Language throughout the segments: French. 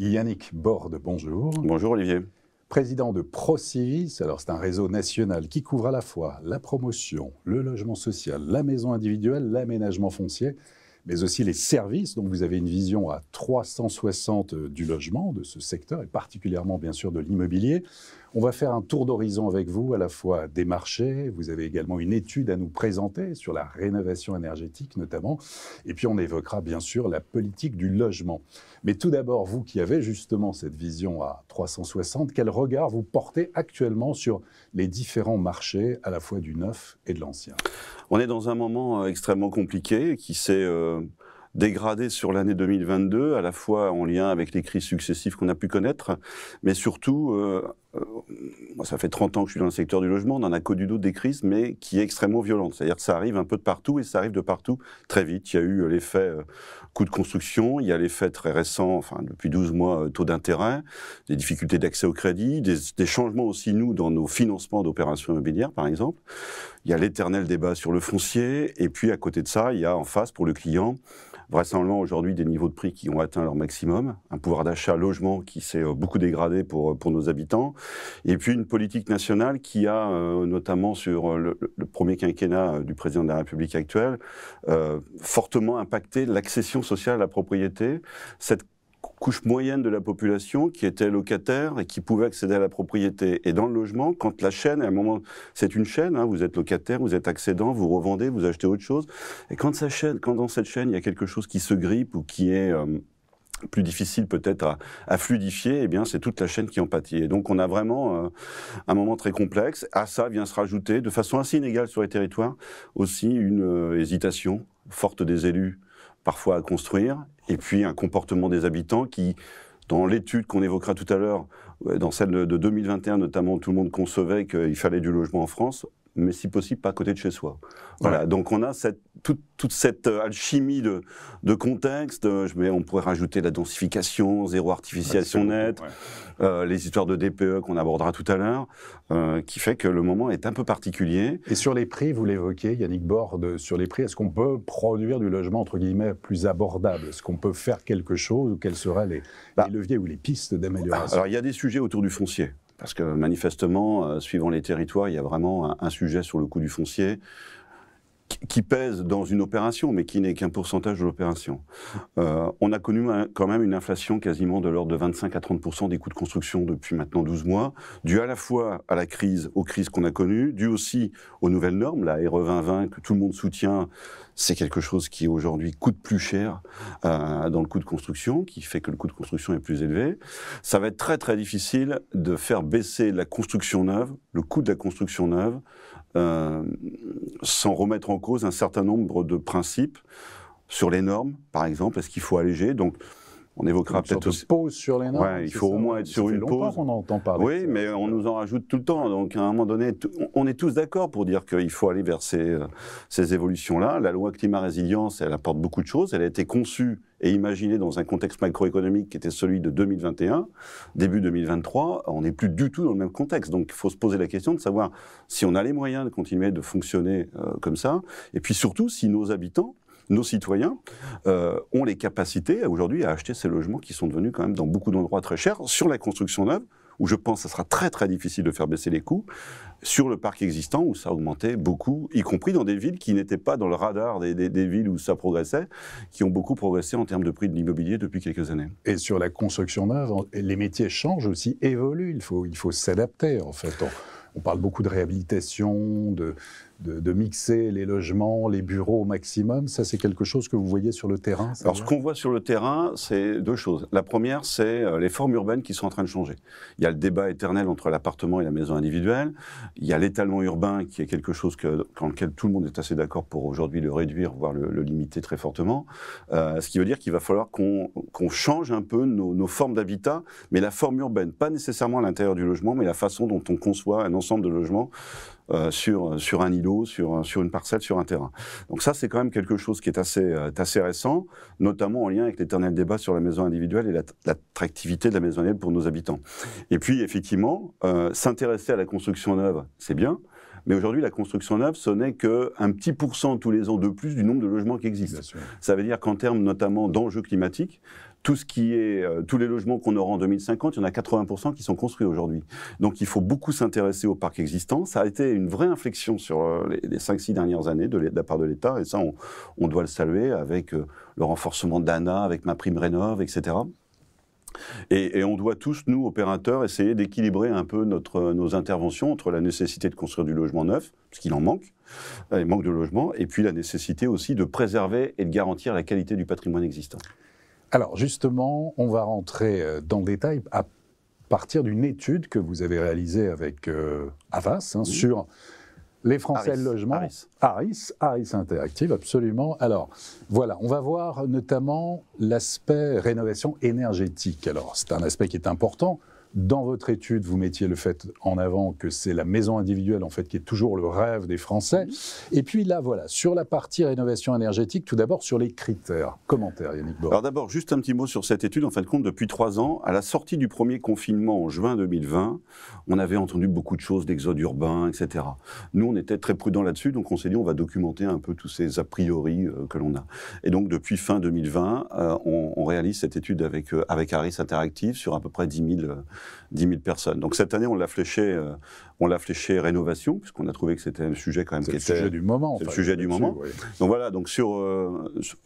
Yannick Borde, bonjour. Bonjour Olivier. Président de Procivis, alors c'est un réseau national qui couvre à la fois la promotion, le logement social, la maison individuelle, l'aménagement foncier, mais aussi les services. Donc vous avez une vision à 360 du logement, de ce secteur, et particulièrement bien sûr de l'immobilier. On va faire un tour d'horizon avec vous, à la fois des marchés, vous avez également une étude à nous présenter sur la rénovation énergétique notamment, et puis on évoquera bien sûr la politique du logement. Mais tout d'abord, vous qui avez justement cette vision à 360, quel regard vous portez actuellement sur les différents marchés, à la fois du neuf et de l'ancien ? On est dans un moment extrêmement compliqué qui s'est dégradé sur l'année 2022, à la fois en lien avec les crises successives qu'on a pu connaître, mais surtout, moi ça fait 30 ans que je suis dans le secteur du logement, on en a connu d'autres des crises, mais qui est extrêmement violente. C'est-à-dire que ça arrive un peu de partout et ça arrive de partout très vite. Il y a eu l'effet coût de construction, il y a l'effet très récent, enfin depuis 12 mois, taux d'intérêt, des difficultés d'accès au crédit, des changements aussi, nous, dans nos financements d'opérations immobilières, par exemple. Il y a l'éternel débat sur le foncier, et puis à côté de ça, il y a en face, pour le client, vraisemblablement aujourd'hui des niveaux de prix qui ont atteint leur maximum, un pouvoir d'achat logement qui s'est beaucoup dégradé pour nos habitants, et puis une politique nationale qui a, notamment sur le premier quinquennat du président de la République actuelle, fortement impacté l'accession sociale à la propriété, cette couche moyenne de la population qui était locataire et qui pouvait accéder à la propriété. Et dans le logement, quand la chaîne, à un moment, c'est une chaîne, hein, vous êtes locataire, vous êtes accédant, vous revendez, vous achetez autre chose. Et quand dans cette chaîne, il y a quelque chose qui se grippe ou qui est plus difficile peut-être à fluidifier, eh bien c'est toute la chaîne qui en pâtit. Et donc on a vraiment un moment très complexe. À ça vient se rajouter, de façon assez inégale sur les territoires, aussi une hésitation forte des élus, parfois à construire, et puis un comportement des habitants qui, dans l'étude qu'on évoquera tout à l'heure, dans celle de 2021 notamment, tout le monde concevait qu'il fallait du logement en France, mais si possible pas à côté de chez soi. Voilà, ouais. Donc on a toute cette alchimie de contexte, on pourrait rajouter la densification, zéro artificialisation nette, ouais. Les histoires de DPE qu'on abordera tout à l'heure, qui fait que le moment est un peu particulier. Et sur les prix, vous l'évoquez, Yannick Borde, sur les prix, est-ce qu'on peut produire du logement, entre guillemets, plus abordable ? Est-ce qu'on peut faire quelque chose, ou quels seraient les leviers ou les pistes d'amélioration ? Alors il y a des sujets autour du foncier. Parce que manifestement, suivant les territoires, il y a vraiment un sujet sur le coût du foncier qui pèse dans une opération, mais qui n'est qu'un pourcentage de l'opération. On a connu quand même une inflation quasiment de l'ordre de 25 à 30% des coûts de construction depuis maintenant 12 mois, dû à la fois à la crise, aux crises qu'on a connues, dû aussi aux nouvelles normes, la RE 2020 que tout le monde soutient. C'est quelque chose qui aujourd'hui coûte plus cher dans le coût de construction, qui fait que le coût de construction est plus élevé. Ça va être très très difficile de faire baisser la construction neuve, le coût de la construction neuve, sans remettre en cause un certain nombre de principes sur les normes, par exemple. Est-ce qu'il faut alléger ? Donc, on évoquera peut-être aussi... pause sur les normes. Ouais, il faut au moins être sur une pause. On entend parler. Oui, mais on nous en rajoute tout le temps. Donc, à un moment donné, on est tous d'accord pour dire qu'il faut aller vers ces évolutions-là. La loi climat-résilience, elle apporte beaucoup de choses. Elle a été conçue et imaginée dans un contexte macroéconomique qui était celui de 2021, début 2023. On n'est plus du tout dans le même contexte. Donc, il faut se poser la question de savoir si on a les moyens de continuer de fonctionner comme ça. Et puis surtout, si nos habitants, nos citoyens ont les capacités aujourd'hui à acheter ces logements qui sont devenus quand même dans beaucoup d'endroits très chers, sur la construction neuve, où je pense que ça sera très très difficile de faire baisser les coûts, sur le parc existant où ça augmentait beaucoup, y compris dans des villes qui n'étaient pas dans le radar des villes où ça progressait, qui ont beaucoup progressé en termes de prix de l'immobilier depuis quelques années. Et sur la construction neuve, les métiers changent aussi, évoluent, il faut s'adapter en fait. On parle beaucoup de réhabilitation, de mixer les logements, les bureaux au maximum. Ça, c'est quelque chose que vous voyez sur le terrain ? Alors, ce qu'on voit sur le terrain, c'est deux choses. La première, c'est les formes urbaines qui sont en train de changer. Il y a le débat éternel entre l'appartement et la maison individuelle. Il y a l'étalement urbain, qui est quelque chose dans lequel tout le monde est assez d'accord pour aujourd'hui le réduire, voire le limiter très fortement. Ce qui veut dire qu'il va falloir qu'on change un peu nos formes d'habitat, mais la forme urbaine, pas nécessairement à l'intérieur du logement, mais la façon dont on conçoit un ensemble de logements sur un îlot, sur une parcelle, sur un terrain. Donc ça, c'est quand même quelque chose qui est assez récent, notamment en lien avec l'éternel débat sur la maison individuelle et l'attractivité de la maison individuelle pour nos habitants. Et puis, effectivement, s'intéresser à la construction neuve, c'est bien, Mais aujourd'hui, la construction neuve, ce n'est qu'un petit pourcent tous les ans de plus du nombre de logements qui existent. Ça veut dire qu'en termes notamment d'enjeux climatiques, tous les logements qu'on aura en 2050, il y en a 80% qui sont construits aujourd'hui. Donc il faut beaucoup s'intéresser au parc existant. Ça a été une vraie inflexion sur les 5-6 dernières années de la part de l'État, et ça on doit le saluer avec le renforcement d'ANA, avec MaPrimeRénov', etc. Et on doit tous, nous, opérateurs, essayer d'équilibrer un peu nos interventions entre la nécessité de construire du logement neuf, parce qu'il en manque, il manque de logement, et puis la nécessité aussi de préserver et de garantir la qualité du patrimoine existant. Alors justement, on va rentrer dans le détail à partir d'une étude que vous avez réalisée avec Havas sur les Français le logement. Harris Interactive, absolument. Alors voilà, on va voir notamment l'aspect rénovation énergétique. Alors c'est un aspect qui est important. Dans votre étude, vous mettiez le fait en avant que c'est la maison individuelle en fait qui est toujours le rêve des Français. Et puis là, voilà, sur la partie rénovation énergétique, tout d'abord sur les critères. Commentaire, Yannick Boré. Alors d'abord, juste un petit mot sur cette étude. En fin de compte, depuis 3 ans, à la sortie du premier confinement en juin 2020, on avait entendu beaucoup de choses d'exode urbain, etc. Nous, on était très prudents là-dessus, donc on s'est dit on va documenter un peu tous ces a priori que l'on a. Et donc depuis fin 2020, on réalise cette étude avec Harris Interactive sur à peu près 10 000 personnes. Donc cette année, on l'a fléché rénovation, puisqu'on a trouvé que c'était un sujet quand même qui était... C'est le sujet du moment. C'est le sujet du moment. Oui. Donc voilà, donc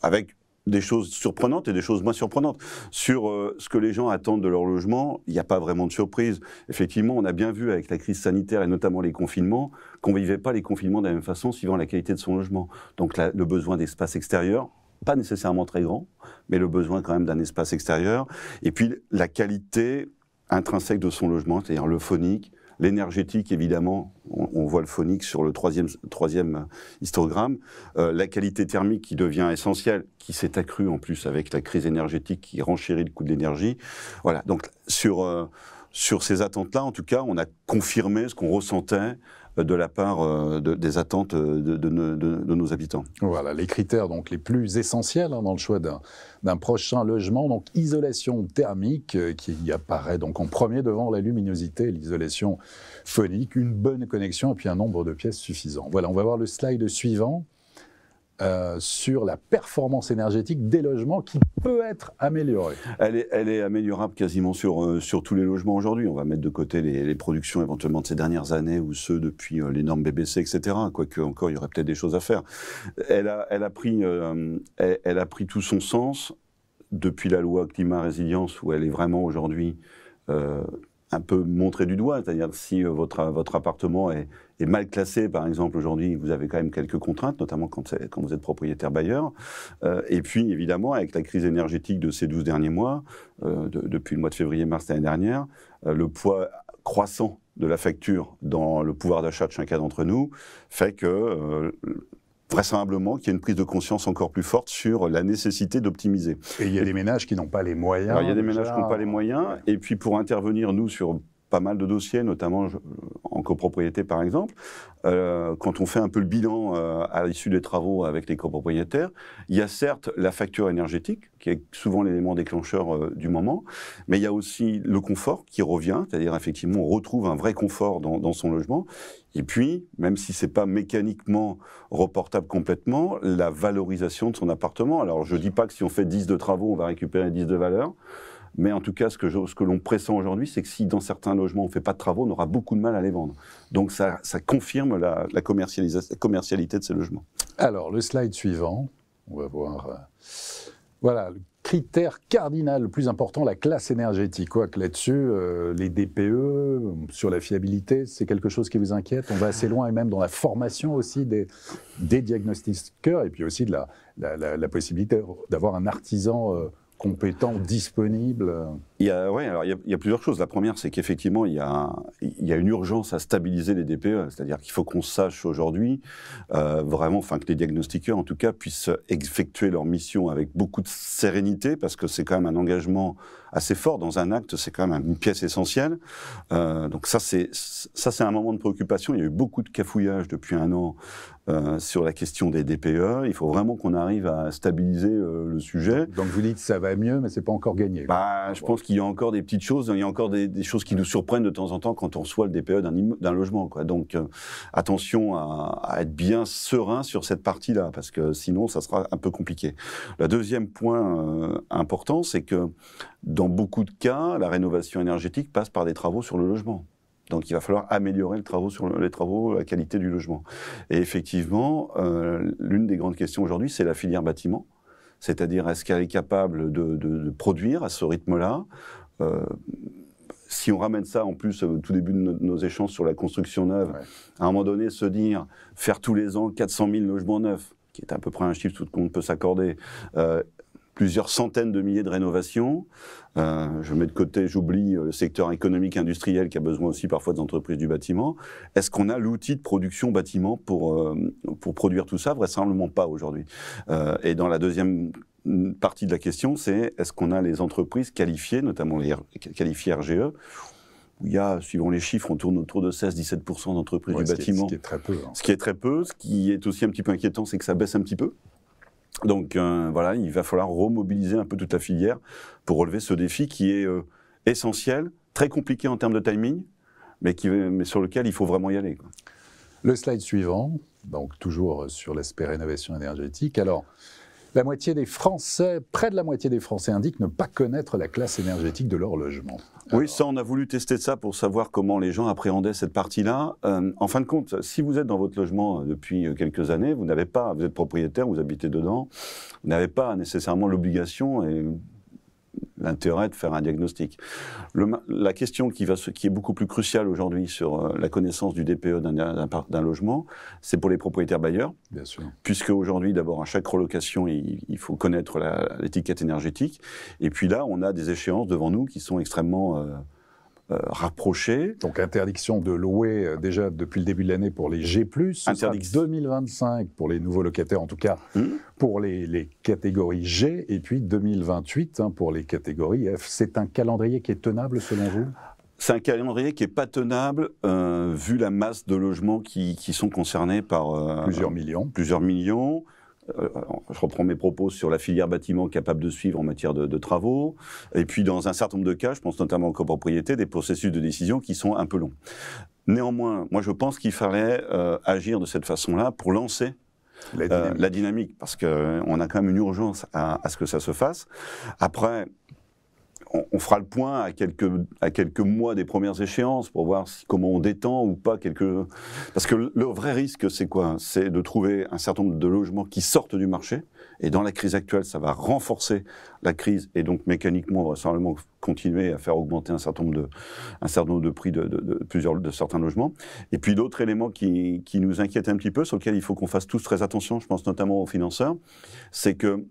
avec des choses surprenantes et des choses moins surprenantes. Sur ce que les gens attendent de leur logement, il n'y a pas vraiment de surprise. Effectivement, on a bien vu avec la crise sanitaire et notamment les confinements, qu'on ne vivait pas les confinements de la même façon suivant la qualité de son logement. Donc le besoin d'espace extérieur, pas nécessairement très grand, mais le besoin quand même d'un espace extérieur. Et puis la qualité intrinsèque de son logement, c'est-à-dire le phonique, l'énergétique évidemment, on voit le phonique sur le troisième histogramme, la qualité thermique qui devient essentielle, qui s'est accrue en plus avec la crise énergétique qui renchérit le coût de l'énergie. Voilà, donc sur ces attentes-là, en tout cas, on a confirmé ce qu'on ressentait de la part des attentes de nos habitants. Voilà, les critères donc les plus essentiels dans le choix d'un prochain logement. Donc isolation thermique qui apparaît donc en premier devant la luminosité, l'isolation phonique, une bonne connexion et puis un nombre de pièces suffisant. Voilà, on va voir le slide suivant. Sur la performance énergétique des logements qui peut être améliorée. Elle est améliorable quasiment sur tous les logements aujourd'hui. On va mettre de côté les productions éventuellement de ces dernières années ou ceux depuis les normes BBC, etc. Quoique encore, il y aurait peut-être des choses à faire. Elle a pris tout son sens depuis la loi climat-résilience où elle est vraiment aujourd'hui un peu montrée du doigt. C'est-à-dire si votre appartement est mal classé, par exemple, aujourd'hui, vous avez quand même quelques contraintes, notamment quand vous êtes propriétaire bailleur. Et puis, évidemment, avec la crise énergétique de ces 12 derniers mois, depuis le mois de février-mars l'année dernière, le poids croissant de la facture dans le pouvoir d'achat de chacun d'entre nous fait que... vraisemblablement qu'il y a une prise de conscience encore plus forte sur la nécessité d'optimiser. Et il y a des ménages qui n'ont pas les moyens. Alors, il y a des ménages qui n'ont pas les moyens. Et puis pour intervenir, nous, sur pas mal de dossiers, notamment en copropriété par exemple, quand on fait un peu le bilan à l'issue des travaux avec les copropriétaires, il y a certes la facture énergétique, qui est souvent l'élément déclencheur du moment, mais il y a aussi le confort qui revient, c'est-à-dire effectivement on retrouve un vrai confort dans son logement. Et puis, même si ce n'est pas mécaniquement reportable complètement, la valorisation de son appartement. Alors, je ne dis pas que si on fait 10 de travaux, on va récupérer 10 de valeur. Mais en tout cas, ce que l'on pressent aujourd'hui, c'est que si dans certains logements, on ne fait pas de travaux, on aura beaucoup de mal à les vendre. Donc, ça confirme la commercialité de ces logements. Alors, le slide suivant, on va voir... voilà, le critère cardinal le plus important, la classe énergétique. Quoique là-dessus, les DPE, sur la fiabilité, c'est quelque chose qui vous inquiète. On va assez loin, et même dans la formation aussi des diagnostiqueurs, et puis aussi de la possibilité d'avoir un artisan compétent, disponible. Il y a plusieurs choses. La première, c'est qu'effectivement, il y a une urgence à stabiliser les DPE. C'est-à-dire qu'il faut qu'on sache aujourd'hui, vraiment, enfin que les diagnostiqueurs, en tout cas, puissent effectuer leur mission avec beaucoup de sérénité, parce que c'est quand même un engagement assez fort. Dans un acte, c'est quand même une pièce essentielle. Donc ça, c'est un moment de préoccupation. Il y a eu beaucoup de cafouillage depuis un an sur la question des DPE. Il faut vraiment qu'on arrive à stabiliser le sujet. Donc vous dites que ça va mieux, mais c'est pas encore gagné. Je pense qu'il y a encore des petites choses, il y a encore des choses qui nous surprennent de temps en temps quand on reçoit le DPE d'un logement, quoi. Donc attention à être bien serein sur cette partie-là, parce que sinon ça sera un peu compliqué. Le deuxième point important, c'est que dans beaucoup de cas, la rénovation énergétique passe par des travaux sur le logement. Donc il va falloir améliorer les travaux, la qualité du logement. Et effectivement, l'une des grandes questions aujourd'hui, c'est la filière bâtiment. C'est-à-dire, est-ce qu'elle est capable de produire à ce rythme-là ? Si on ramène ça, en plus, au tout début de nos échanges sur la construction neuve, à un moment donné, se dire, faire tous les ans 400 000 logements neufs, qui est à peu près un chiffre tout le monde peut s'accorder, plusieurs centaines de milliers de rénovations. Je mets de côté, j'oublie le secteur économique industriel qui a besoin aussi parfois des entreprises du bâtiment. Est-ce qu'on a l'outil de production bâtiment pour produire tout ça ? Vraisemblablement pas aujourd'hui. Et dans la deuxième partie de la question, c'est est-ce qu'on a les entreprises qualifiées, notamment les qualifiées RGE, où il y a, suivant les chiffres, on tourne autour de 16-17% d'entreprises du bâtiment. Ce qui est très peu. Ce qui est très peu. Ce qui est aussi un petit peu inquiétant, c'est que ça baisse un petit peu. Donc voilà, il va falloir remobiliser un peu toute la filière pour relever ce défi qui est essentiel, très compliqué en termes de timing, mais sur lequel il faut vraiment y aller, quoi. Le slide suivant, donc toujours sur l'aspect rénovation énergétique. Alors, la moitié des Français, près de la moitié des Français indiquent ne pas connaître la classe énergétique de leur logement. Oui, ça, on a voulu tester ça pour savoir comment les gens appréhendaient cette partie-là. En fin de compte, si vous êtes dans votre logement depuis quelques années, vous êtes propriétaire, vous habitez dedans, vous n'avez pas nécessairement l'obligation et l'intérêt de faire un diagnostic. La question qui est beaucoup plus cruciale aujourd'hui sur la connaissance du DPE d'un logement, c'est pour les propriétaires bailleurs. Bien sûr. Puisque aujourd'hui, d'abord, à chaque relocation, il faut connaître l'étiquette énergétique. Et puis là, on a des échéances devant nous qui sont extrêmement rapprochées. Donc interdiction de louer déjà depuis le début de l'année pour les G+, interdiction 2025 pour les nouveaux locataires, en tout cas pour les catégories G, et puis 2028 pour les catégories F. C'est un calendrier qui est tenable selon vous ? C'est un calendrier qui n'est pas tenable vu la masse de logements qui sont concernés par plusieurs millions. Je reprends mes propos sur la filière bâtiment capable de suivre en matière de travaux. Et puis, dans un certain nombre de cas, je pense notamment en copropriété, des processus de décision qui sont un peu longs. Néanmoins, moi, je pense qu'il fallait agir de cette façon-là pour lancer la dynamique, parce qu'on a quand même une urgence à ce que ça se fasse. Après, on fera le point à quelques mois des premières échéances pour voir comment on détend ou pas Parce que le vrai risque, c'est quoi ? C'est de trouver un certain nombre de logements qui sortent du marché. Et dans la crise actuelle, ça va renforcer la crise et donc mécaniquement, on va certainement continuer à faire augmenter un certain nombre de prix de certains logements. Et puis d'autres éléments qui nous inquiètent un petit peu, sur lesquels il faut qu'on fasse tous très attention, je pense notamment aux financeurs, c'est que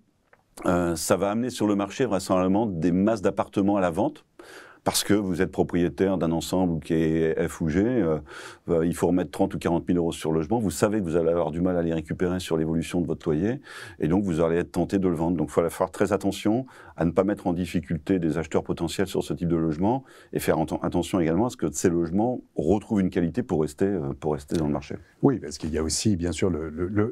ça va amener sur le marché vraisemblablement des masses d'appartements à la vente, parce que vous êtes propriétaire d'un ensemble qui est F ou G, il faut remettre 30 ou 40 000 euros sur le logement, vous savez que vous allez avoir du mal à les récupérer sur l'évolution de votre loyer, et donc vous allez être tenté de le vendre. Donc il va falloir faire très attention à ne pas mettre en difficulté des acheteurs potentiels sur ce type de logement, et faire attention également à ce que ces logements retrouvent une qualité pour rester dans le marché. Oui, parce qu'il y a aussi, bien sûr,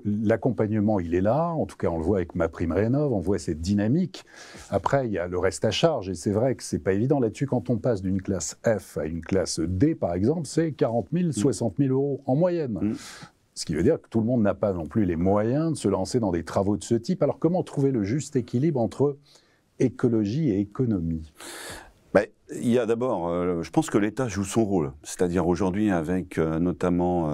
l'accompagnement, il est là, en tout cas on le voit avec MaPrimeRénov', on voit cette dynamique. Après, il y a le reste à charge, et c'est vrai que c'est pas évident là-dessus. Quand on passe d'une classe F à une classe D, par exemple, c'est 40 000, 60 000 euros en moyenne. Ce qui veut dire que tout le monde n'a pas non plus les moyens de se lancer dans des travaux de ce type. Alors comment trouver le juste équilibre entre écologie et économie ? Il y a d'abord, je pense que l'État joue son rôle. C'est-à-dire aujourd'hui, avec notamment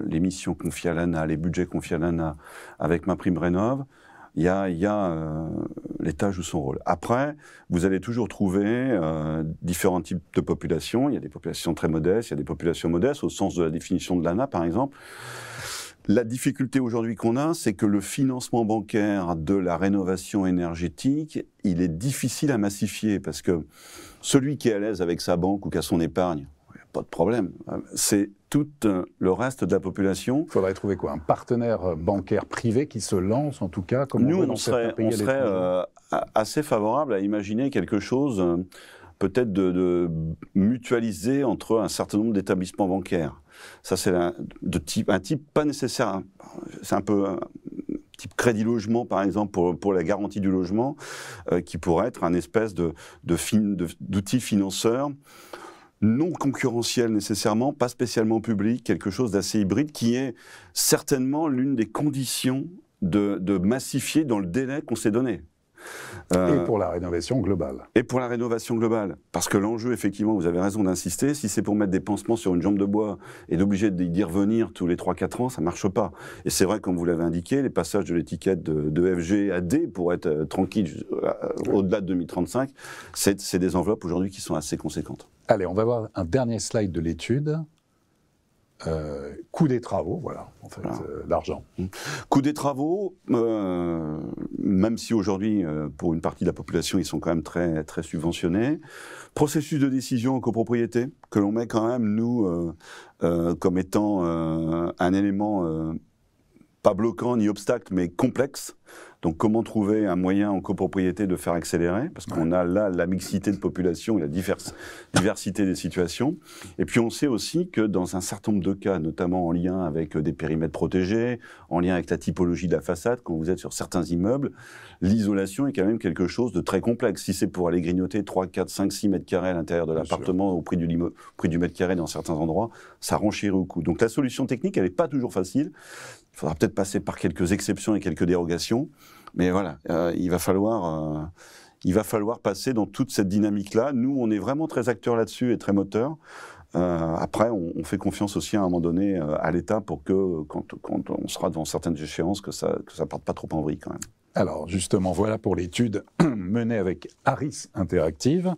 les missions confiées à l'ANA, les budgets confiés à l'ANA, avec MaPrimeRénov', l'État joue son rôle. Après, vous allez toujours trouver différents types de populations. Il y a des populations très modestes, il y a des populations modestes, au sens de la définition de l'ANA, par exemple. La difficulté aujourd'hui qu'on a, c'est que le financement bancaire de la rénovation énergétique, il est difficile à massifier, parce que celui qui est à l'aise avec sa banque ou qui a son épargne, pas de problème. C'est tout le reste de la population. Il faudrait trouver quoi ? Un partenaire bancaire privé qui se lance, en tout cas, comme nous, on serait assez favorable à imaginer quelque chose peut-être de mutualiser entre un certain nombre d'établissements bancaires. Ça, c'est un type pas nécessaire, c'est un peu un type crédit logement, par exemple, pour la garantie du logement, qui pourrait être un espèce d'outil financeur non concurrentiel nécessairement, pas spécialement public, quelque chose d'assez hybride, qui est certainement l'une des conditions de massifier dans le délai qu'on s'est donné. Et pour la rénovation globale. Et pour la rénovation globale. Parce que l'enjeu, effectivement, vous avez raison d'insister, si c'est pour mettre des pansements sur une jambe de bois et d'obliger d'y revenir tous les 3-4 ans, ça ne marche pas. Et c'est vrai, comme vous l'avez indiqué, les passages de l'étiquette de FG à D pour être tranquille au-delà de 2035, c'est des enveloppes aujourd'hui qui sont assez conséquentes. Allez, on va voir un dernier slide de l'étude. Coût des travaux, voilà, en fait, voilà. L'argent. Coût des travaux, même si aujourd'hui, pour une partie de la population, ils sont quand même très, très subventionnés. Processus de décision en copropriété, que l'on met quand même, nous, comme étant un élément pas bloquant ni obstacle, mais complexe. Donc comment trouver un moyen en copropriété de faire accélérer, parce qu'on a là la mixité de population et la diversité des situations. Et puis on sait aussi que dans un certain nombre de cas, notamment en lien avec des périmètres protégés, en lien avec la typologie de la façade, quand vous êtes sur certains immeubles, l'isolation est quand même quelque chose de très complexe. Si c'est pour aller grignoter 3, 4, 5, 6 mètres carrés à l'intérieur de l'appartement au prix du mètre carré dans certains endroits, ça renchérit au coût. Donc la solution technique, elle n'est pas toujours facile. Il faudra peut-être passer par quelques exceptions et quelques dérogations. Mais voilà, il va falloir passer dans toute cette dynamique-là. Nous, on est vraiment très acteurs là-dessus et très moteurs. Après, on fait confiance aussi à un moment donné à l'État pour que, quand on sera devant certaines échéances, que ça parte pas trop en vrille quand même. Alors justement, voilà pour l'étude menée avec Harris Interactive.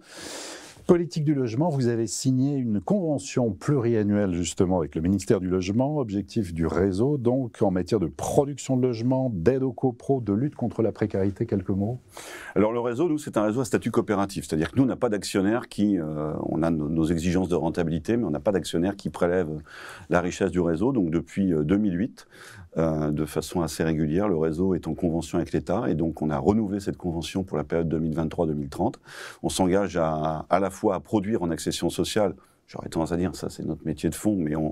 Politique du logement, vous avez signé une convention pluriannuelle justement avec le ministère du Logement, objectif du réseau, donc en matière de production de logement, d'aide aux copros, de lutte contre la précarité, quelques mots. Alors le réseau, nous, c'est un réseau à statut coopératif, c'est-à-dire que nous, on n'a pas d'actionnaires on a nos exigences de rentabilité, mais on n'a pas d'actionnaires qui prélèvent la richesse du réseau. Donc depuis 2008, de façon assez régulière, le réseau est en convention avec l'État, et donc on a renouvelé cette convention pour la période 2023-2030. On s'engage à la fois à produire en accession sociale, j'aurais tendance à dire, ça c'est notre métier de fond, mais on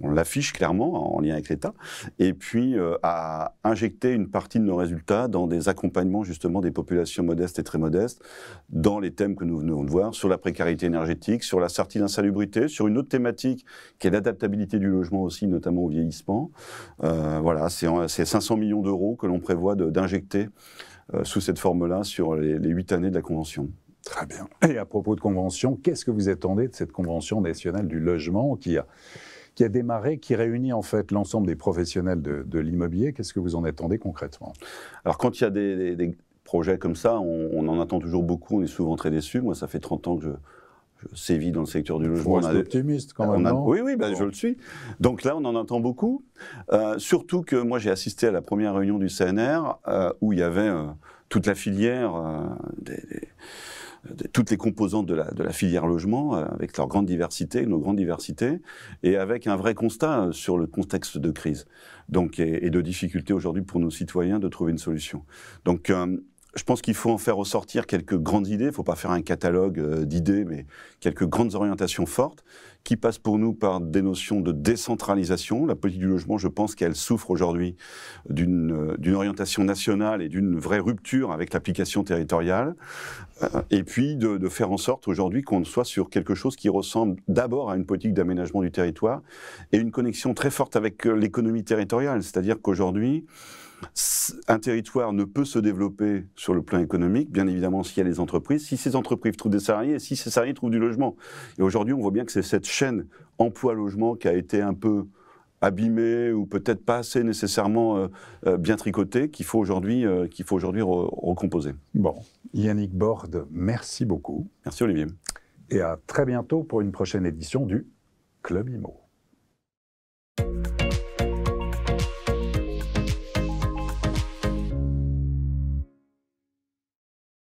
l'affiche clairement en lien avec l'État, et puis à injecter une partie de nos résultats dans des accompagnements justement des populations modestes et très modestes, dans les thèmes que nous venons de voir, sur la précarité énergétique, sur la sortie d'insalubrité, sur une autre thématique qui est l'adaptabilité du logement aussi, notamment au vieillissement. Voilà, c'est 500 millions d'euros que l'on prévoit d'injecter sous cette forme-là sur les 8 années de la Convention. Très bien. Et à propos de convention, qu'est-ce que vous attendez de cette Convention nationale du logement qui a démarré, qui réunit en fait l'ensemble des professionnels de l'immobilier? Qu'est-ce que vous en attendez concrètement? Alors quand il y a des projets comme ça, on en attend toujours beaucoup, on est souvent très déçus. Moi, ça fait 30 ans que je sévis dans le secteur du logement. Vous êtes optimiste quand même, non? Oui, bon. Je le suis. Donc là, on en entend beaucoup. Surtout que moi, j'ai assisté à la première réunion du CNR où il y avait toute la filière toutes les composantes de la filière logement, avec leur grande diversité, nos grandes diversités, et avec un vrai constat sur le contexte de crise, donc, et de difficulté aujourd'hui pour nos citoyens de trouver une solution. Donc, je pense qu'il faut en faire ressortir quelques grandes idées. Il ne faut pas faire un catalogue d'idées, mais quelques grandes orientations fortes qui passent pour nous par des notions de décentralisation. La politique du logement, je pense qu'elle souffre aujourd'hui d'une orientation nationale et d'une vraie rupture avec l'application territoriale. Et puis de faire en sorte aujourd'hui qu'on soit sur quelque chose qui ressemble d'abord à une politique d'aménagement du territoire et une connexion très forte avec l'économie territoriale. C'est-à-dire qu'aujourd'hui, un territoire ne peut se développer sur le plan économique, bien évidemment s'il y a des entreprises, si ces entreprises trouvent des salariés et si ces salariés trouvent du logement. Et aujourd'hui, on voit bien que c'est cette chaîne emploi-logement qui a été un peu abîmée ou peut-être pas assez nécessairement bien tricotée qu'il faut aujourd'hui recomposer. Bon, Yannick Borde, merci beaucoup. Merci Olivier. Et à très bientôt pour une prochaine édition du Club Immo.